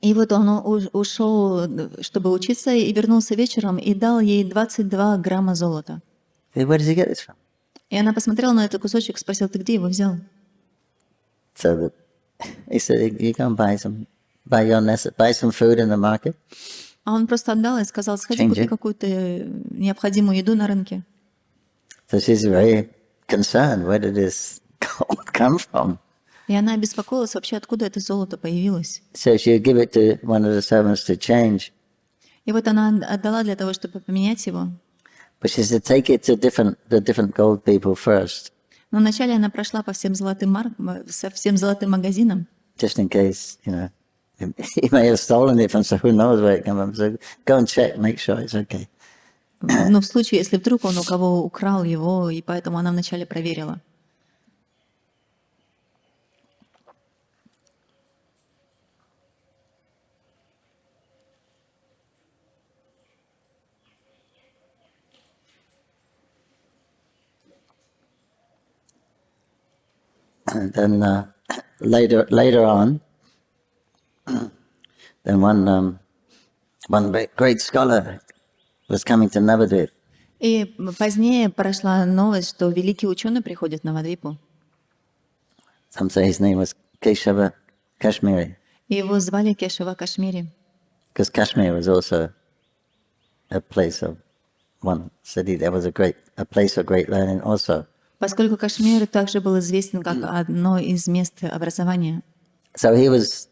И вот он ушел, чтобы учиться, и вернулся вечером и дал ей 22 грамма золота. Where does he get this from? И она посмотрела на этот кусочек и спросила, ты где его взял? So he said, "You go and buy some food in the market." А он просто отдал и сказал, сходи, купи какую-то необходимую еду на рынке. So she's very concerned. Where did this gold come from? И она беспокоилась вообще, откуда это золото появилось. So she would give it to one of the servants to change. И вот она отдала для того, чтобы поменять его. But she said, "Take it to the different gold people first, Но вначале она прошла по всем золотым магазинам. just in case, he may have stolen it from, so who knows where it came from. So go and check, make sure it's okay." Ну, в случае, если вдруг он у кого украл его, и поэтому она вначале проверила. And then later on, then one great scholar was coming to Navadvip. И позднее прошла новость, что великий ученый приходит на Навадвипу. Some say his name was Keshava Kashmiri, И его звали Кешава Кашмири. because Kashmir was also a place of one city. There was a place of great learning also. Поскольку Кашмир также был известен как одно из мест образования. So he was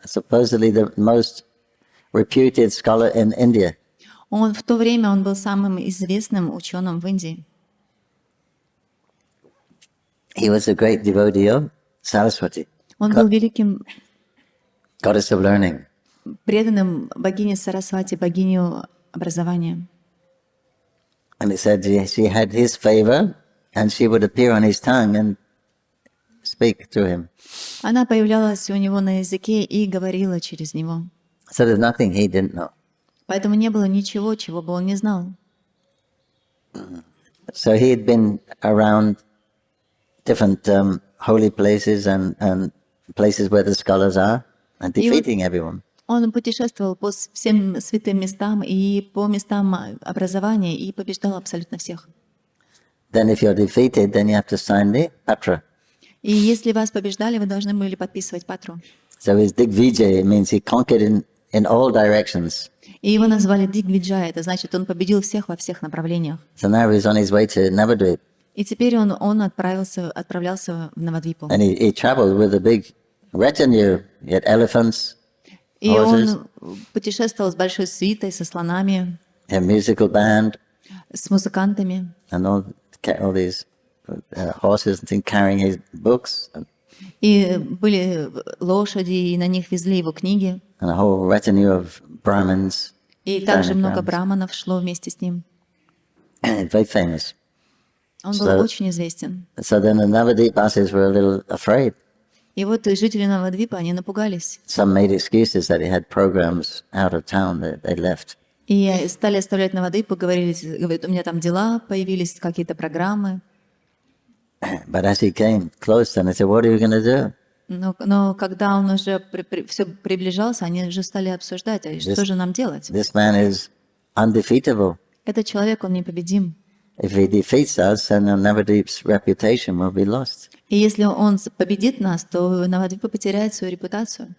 supposedly the most reputed scholar in India. В то время он был самым известным ученым в Индии. He was a great devotee of Saraswati, Он был великим goddess of learning. преданным богине Сарасвати, богиню образования. And it said she had his favor, and she would appear on his tongue and speak through him. Она появлялась у него на языке и говорила через него. So there's nothing he didn't know. Поэтому не было ничего, чего бы он не знал. So he had been around different holy places and places where the scholars are, and defeating everyone. Он путешествовал по всем святым местам и по местам образования и побеждал абсолютно всех. Then if you're defeated, then you have to sign the patra. И если вас побеждали, вы должны были подписывать патру. So his Digvijay, it means he conquered in all directions. И его назвали Дигвиджай, это значит, он победил всех во всех направлениях. So now he's on his way to Navadvip. И теперь он отправлялся в Навадвипу. And he traveled with a big retinue. He had elephants, И horses, он путешествовал с большой свитой, со слонами, a musical band, с музыкантами. and all these horses and things carrying his books, И были лошади, и на них везли его книги. and a whole retinue of Brahmins. И также Brahmins. много браманов шло вместе с ним. Very famous. Он был So- очень известен. So then the Navadvipasis were a little afraid. И вот жители Навадвипа, они напугались. Some made excuses that he had programs out of town that they left. И стали оставлять Навадвипу, говорят, у меня там дела, появились какие-то программы. But as he came close, and they said, "What are you going to do?" Но когда он уже все приближался, они уже стали обсуждать, а что же нам делать? This man is undefeatable. Этот человек, он непобедим. If he defeats us, then Navadvip's reputation will be lost. И если он победит нас, то Навадвипа потеряет свою репутацию.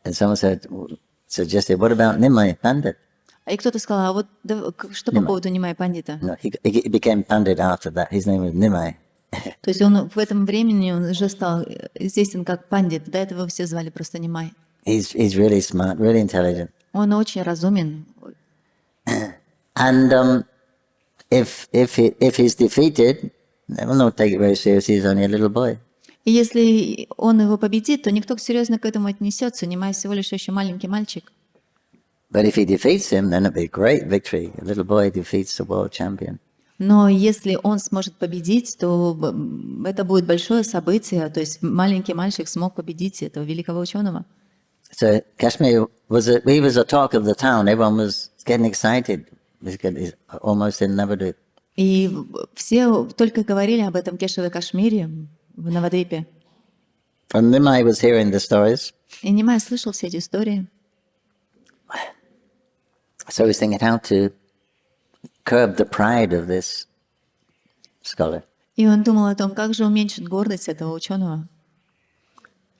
And someone suggested, "What about Nimai Pandit?" И кто-то сказал, а вот что по поводу Нимай Пандита? No, he became Pandit after that. His name was Nimai. То есть он в этом времени он уже стал известен как Пандит. До этого все звали просто Нимай. He's really smart, really intelligent. Он очень разумен. And if he's defeated, they will not take it very seriously. He's only a little boy. И если он его победит, то никто серьезно к этому отнесется. Нимай всего лишь еще маленький мальчик. But if he defeats him, then it'll be a great victory. A little boy defeats the world champion. Но если он сможет победить, то это будет большое событие. То есть маленький мальчик смог победить этого великого ученого. So Kashmir was a talk of the town. Everyone was getting excited. He's almost in Navadvip. И все только говорили об этом Кешаве Кашмире в Навадвипе. And Nimai was hearing the stories. И Нимай слышал все эти истории. So he was thinking how to curb the pride of this scholar. И он думал о том, как же уменьшить гордость этого ученого.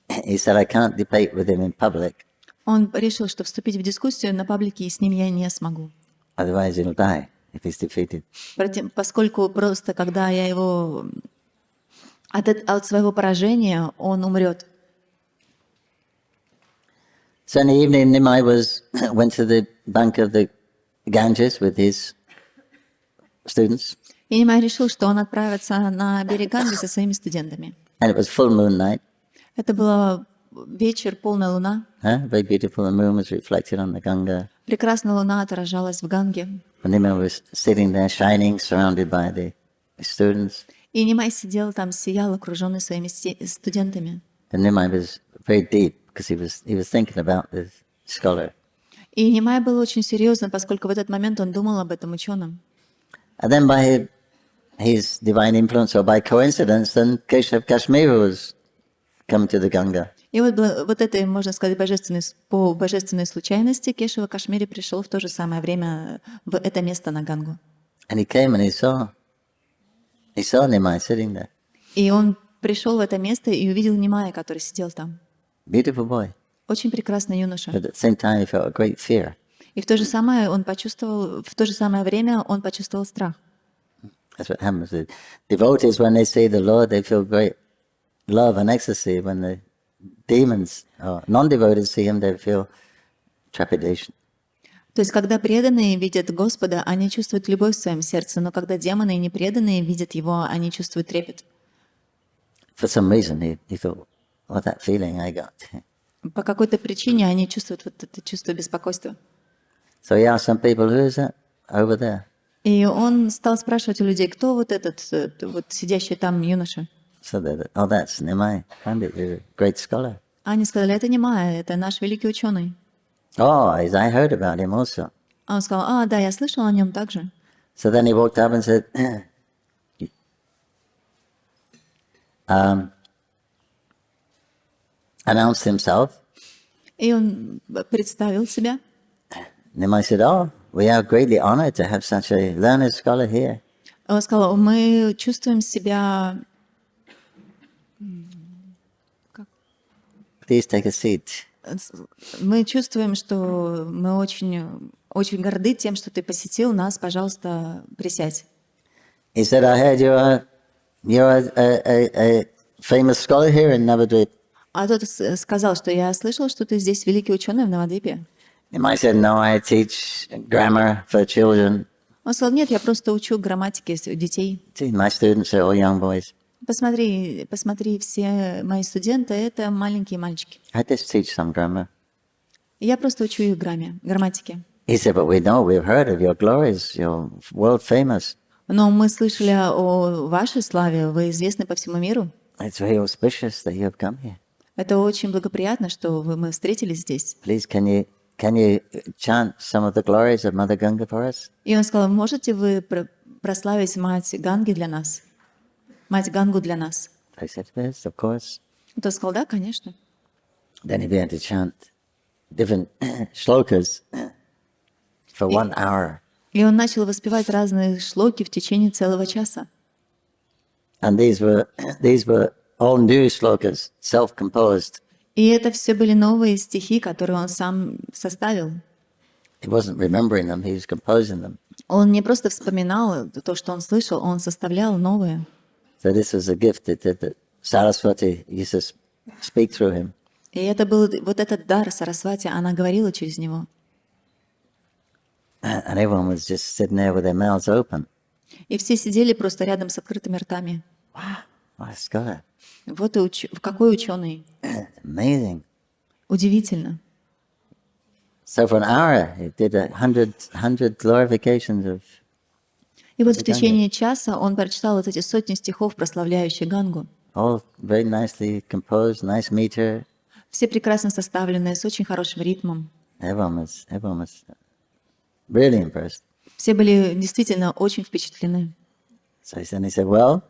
He said, "I can't debate with him in public, Он решил, что вступить в дискуссию на паблике с ним я не смогу. otherwise he'll die if he's defeated." Поскольку просто, когда я его от своего поражения, он умрет. So in the evening, Nimai went to the bank of the Ganges with his students, И Нимай решил, что он отправится на берег Ганги со своими студентами. and it was full moon night. Это был вечер, полная луна. Very beautiful. The moon was reflected on the Ganga. Прекрасная луна отражалась в Ганге. And Nimai was sitting there, shining, surrounded by the students. И Нимай сидел там, сиял, окруженный своими студентами. And Nimai was very deep because he was thinking about this scholar. И Нимай был очень серьезным, поскольку в этот момент он думал об этом ученом. And then by his divine influence or by coincidence, then Keshav Kashmir was come to the Ganga. И вот это, можно сказать, по божественной случайности Кешава Кашмири пришел в то же самое время в это место на Гангу. And he came and he saw Nimai sitting there. И он пришел в это место и увидел Нимая, который сидел там. Beautiful boy. Очень прекрасный юноша. But at the same time, he felt a great fear. И в то же самое время он почувствовал страх. That's what happens. The devotees, when they see the Lord, they feel great love and ecstasy. When the demons or non-devotees see him, they feel trepidation. То есть, когда преданные видят Господа, они чувствуют любовь в своем сердце, но когда демоны и непреданные видят Его, они чувствуют трепет. For some reason, he thought, what that feeling I got. По какой-то причине они чувствуют вот это чувство беспокойства. So he asked some people, who is that over there? И он стал спрашивать у людей, кто вот этот вот сидящий там юноша. So oh, that's Nimai Pandit, he's a great scholar. Они сказали, это не Майя, это наш великий ученый. Oh, I heard about him also. А он сказал, да, я слышал о нем также. So then he walked up and said, announced himself. И он представил себя. Nimai said, oh, we are greatly honored to have such a learned scholar here. Он сказал, мы чувствуем себя... Please take a seat. Мы чувствуем, что мы очень, очень горды тем, что ты посетил нас. Пожалуйста, присядь. He said, I heard you're a famous scholar here in Navadvip. А тот сказал, что я слышал, что ты здесь великий ученый в Навадвипе. Nimai said, no, I teach grammar for children. Он сказал, нет, я просто учу грамматике детей. See, my students are all young boys. Посмотри, все мои студенты — это маленькие мальчики. I just teach some grammar. Я просто учу их грамматике. He said, but we've heard of your glories, you're world famous. Но мы слышали о вашей славе, вы известны по всему миру. It's very auspicious that you have come here. Это очень благоприятно, что мы встретились здесь. Please, can you chant some of the glories of Mother Ganga for us? И он сказал, можете вы прославить мать Ганги для нас? Мать Гангу для нас. I said, yes, of course. И тот сказал, да, конечно. Then he began to chant different shlokas for 1 hour. И он начал воспевать разные шлоки в течение целого часа. And these were all new shlokas, self-composed. И это все были новые стихи, которые он сам составил. He wasn't remembering them, he was composing them. Он не просто вспоминал то, что он слышал, он составлял новые. So this was a gift that Saraswati used to speak through him. И это был вот этот дар Сарасвати, она говорила через него. And everyone was just sitting there with their mouths open. И все сидели просто рядом с открытыми ртами. What a scholar. Вот и какой ученый. Amazing. Удивительно. So for an hour, he did 100 glorifications of. И вот в течение часа он прочитал вот эти сотни стихов, прославляющие Гангу. All very nicely composed, nice meter. Все прекрасно составленные, с очень хорошим ритмом. Everyone was really impressed. Все были действительно очень впечатлены. So he said, well,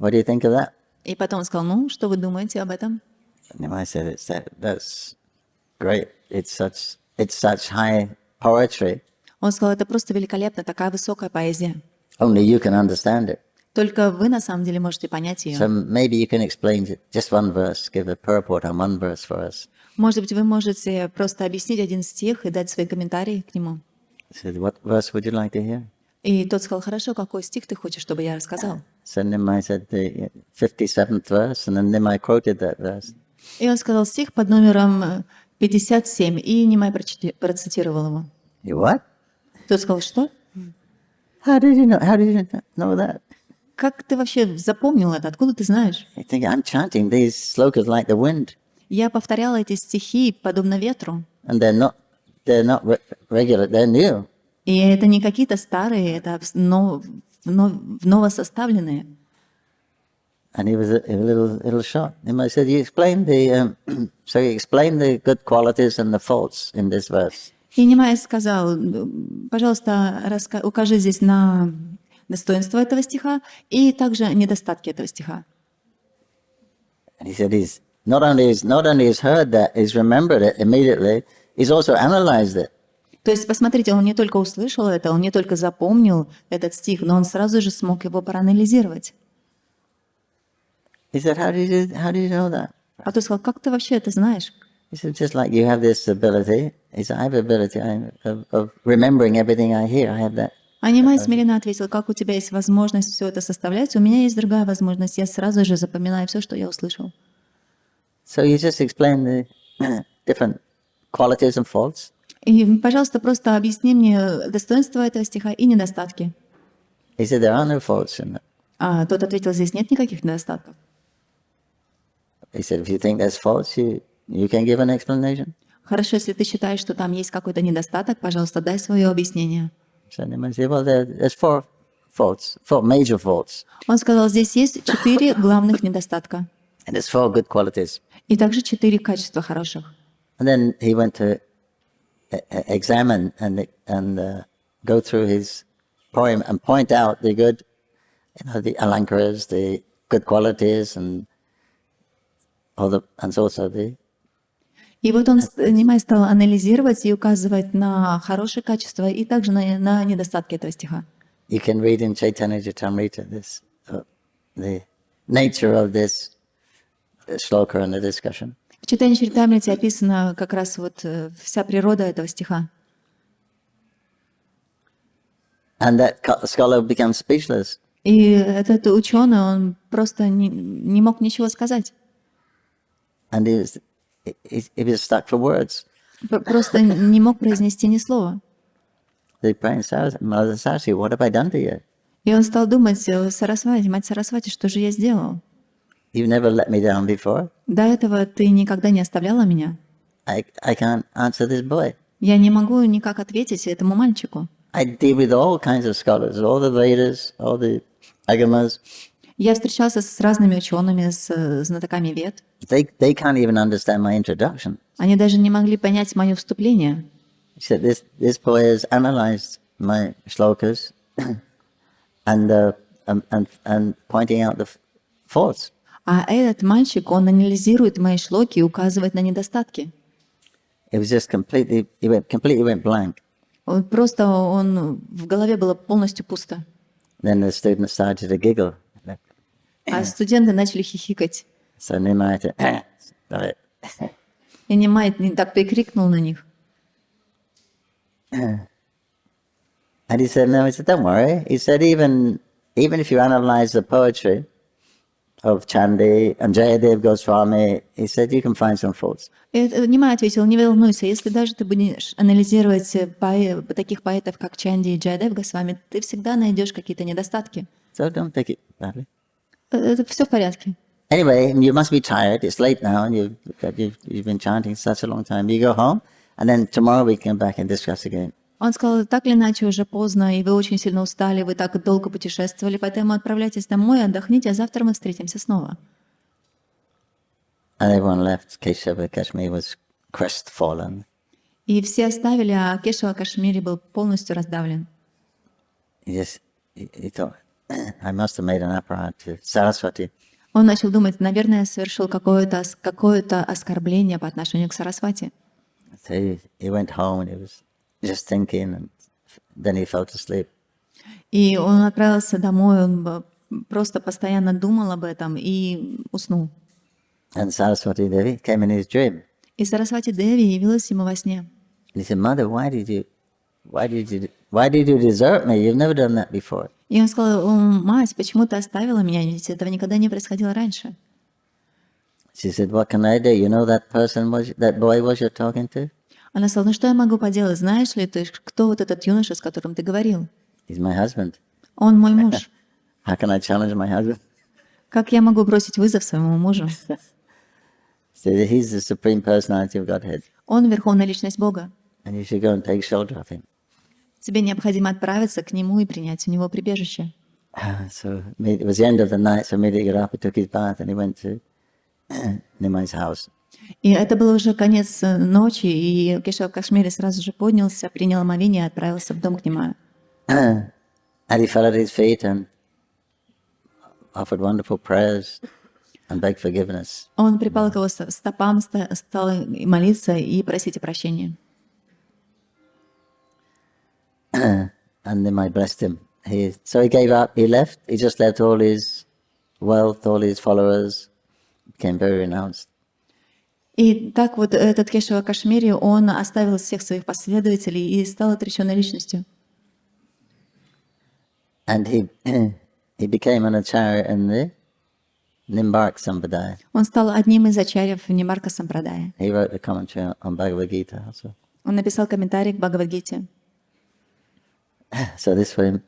what do you think of that? И потом он сказал, ну, что вы думаете об этом? And I said, that's great. It's such high poetry. Он сказал, это просто великолепно, такая высокая поэзия. Only you can understand it. Только вы на самом деле можете понять ее. So maybe you can explain just one verse, give a purport on one verse for us. Может быть, вы можете просто объяснить один стих и дать свои комментарии к нему. I said, what verse would you like to hear? И тот сказал, хорошо, какой стих ты хочешь, чтобы я рассказал? So Nimai said the 57th verse, and then Nimai quoted that verse. И он сказал стих под номером 57, и Нимай процитировал его. You what? Тот сказал, что? How did you know that? Как ты вообще запомнил это? Откуда ты знаешь? I think I'm chanting these slokas like the wind, Я повторяла эти стихи подобно ветру. and they're not regular, they're new. И это не какие-то старые, это новосоставленные. And he was a little shocked. Nimai said, "You explained so you explained the good qualities and the faults in this verse." И Нимай сказал, пожалуйста, укажи здесь на достоинство этого стиха и также недостатки этого стиха. And he said, he's not only he's heard that, he's remembered it immediately. He's also analyzed it. То есть, посмотрите, он не только услышал это, он не только запомнил этот стих, но он сразу же смог его проанализировать. He said, how do you know that? А тот сказал, как ты вообще это знаешь? He said, just like you have this ability. He said, I have ability of remembering everything I hear. I have that. Анима смиренно ответил, как у тебя есть возможность все это составлять, у меня есть другая возможность, я сразу же запоминаю все, что я услышал. So you just explain the different qualities and faults. И, пожалуйста, просто объясни мне достоинства этого стиха и недостатки. He said, there are no faults in it. А тот ответил, здесь нет никаких недостатков. He said, if you think there's faults, you can give an explanation. Хорошо, если ты считаешь, что там есть какой-то недостаток, пожалуйста, дай свое объяснение. So they might say, well, there's four major faults. Он сказал, здесь есть 4 главных недостатка. And there's 4 good qualities. И также 4 качества хороших. And then he went to examine and go through his poem and point out the good, the alankaras, the good qualities, and also the. И вот он стал анализировать и указывать на хорошие качества и также на недостатки этого стиха. You can read in Caitanya-charitamrita this, the nature of this shloka and the discussion. В Чайтанья-чаритамрите описана как раз вот вся природа этого стиха. And that scholar becomes speechless. И этот ученый, он просто не мог ничего сказать. And he was stuck for words. Просто не мог произнести ни слова. They praying, Mother Saraswati, what have I done to you? И он стал думать, Сарасвати, мать Сарасвати, что же я сделал? You've never let me down before. До этого ты никогда не оставляла меня. I can't answer this boy. Я не могу никак ответить этому мальчику. I deal with all kinds of scholars, all the Vedas, all the Agamas. Я встречался с разными учеными, с знатоками вед. They can't even understand my introduction. Они даже не могли понять мое вступление. He said, this boy has analyzed my shlokas and pointing out the faults. А этот мальчик, он анализирует мои шлоки и указывает на недостатки. It was just completely went blank. Он в голове было полностью пусто. Then the students started to giggle. А студенты начали хихикать. So Nimai said, stop it. И Нимай так прикрикнул на них. And he said, don't worry. He said, even if you analyze the poetry of Chandi and Jayadev Goswami, he said, you can find some faults. Нимай ответил, не волнуйся, если даже ты будешь анализировать таких поэтов, как Чанди и Джайадев Госвами, ты всегда найдешь какие-то недостатки. So don't take it badly. Это все в порядке. Anyway, you must be tired. It's late now, and you've been chanting such a long time. You go home, and then tomorrow we come back and discuss again. Он сказал, так или иначе уже поздно, и вы очень сильно устали, вы так долго путешествовали, поэтому отправляйтесь домой, отдохните, а завтра мы встретимся снова. And everyone left. Keshava Kashmir was crestfallen. И все оставили, а Кешава Кашмири был полностью раздавлен. He thought, I must have made an aparat to Saraswati. Он начал думать, наверное, совершил какое-то оскорбление по отношению к Сарасвати. So he went home and he was just thinking, and then he fell asleep. И он отправился домой, он просто постоянно думал об этом и уснул. And Saraswati Devi came in his dream. И Сарасвати Деви явилась ему во сне. And he said, Mother, why did you desert me? You've never done that before. И он сказал, мать, почему ты оставила меня? Ведь этого никогда не происходило раньше. She said, what can I do? You know that boy was you're talking to? Она сказала, ну что я могу поделать? Знаешь ли ты, кто вот этот юноша, с которым ты говорил? He's my husband. Он мой муж. How can I challenge my husband? Как я могу бросить вызов своему мужу? So he's the supreme personality of Godhead. Он верховная личность Бога. And you should go and take shelter of him. Тебе необходимо отправиться к нему и принять у него прибежище. So it was the end of the night, so immediately Rapa took his bath and he went to Nimai's house. И это был уже конец ночи, и Кешава Кашмири сразу же поднялся, принял омовение и отправился в дом к Нимаю. And he fell at his feet and offered wonderful prayers and begged forgiveness. Он припал к его стопам, стал молиться и просить о прощении. And Nimai blessed him. So he gave up, he left, he just left all his wealth, all his followers became very renounced. И так вот этот Кешава Кашмири, он оставил всех своих последователей и стал отреченной личностью. And he became an acharya in the Nimbark Sampradaya. Он стал одним из ачарьев в Нимбарка Сампрадая. He wrote the commentary on Bhagavad Gita also. Он написал комментарий к Бхагавад-гите. So this way,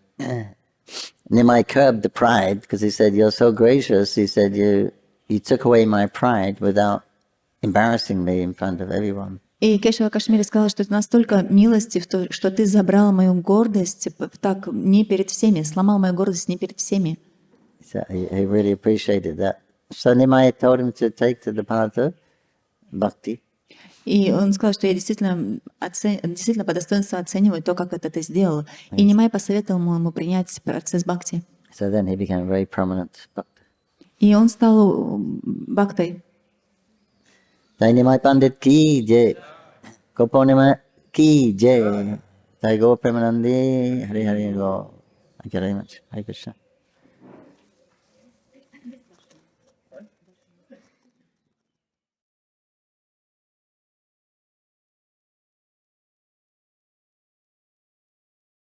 Nimai curbed the pride because he said, "You're so gracious." He said, "You took away my pride without embarrassing me in front of everyone." И Кешава Кашмири сказал, что это настолько милостив, что ты забрал мою гордость так не перед всеми, сломал мою гордость не перед всеми. So he really appreciated that. So Nimai told him to take to the path of bhakti. И он сказал, что я действительно по достоинству оцениваю то, как это ты сделал. И Нимай посоветовал ему принять процесс бхакти. So then he became a very prominent bhakta. И он стал бхактой. Jai Nimai Pandit ki jai, Gaura Purnima ki jai, Jai Gaura Premanandi, Hare Hare Gaura. Thank you very much. Hare Krishna.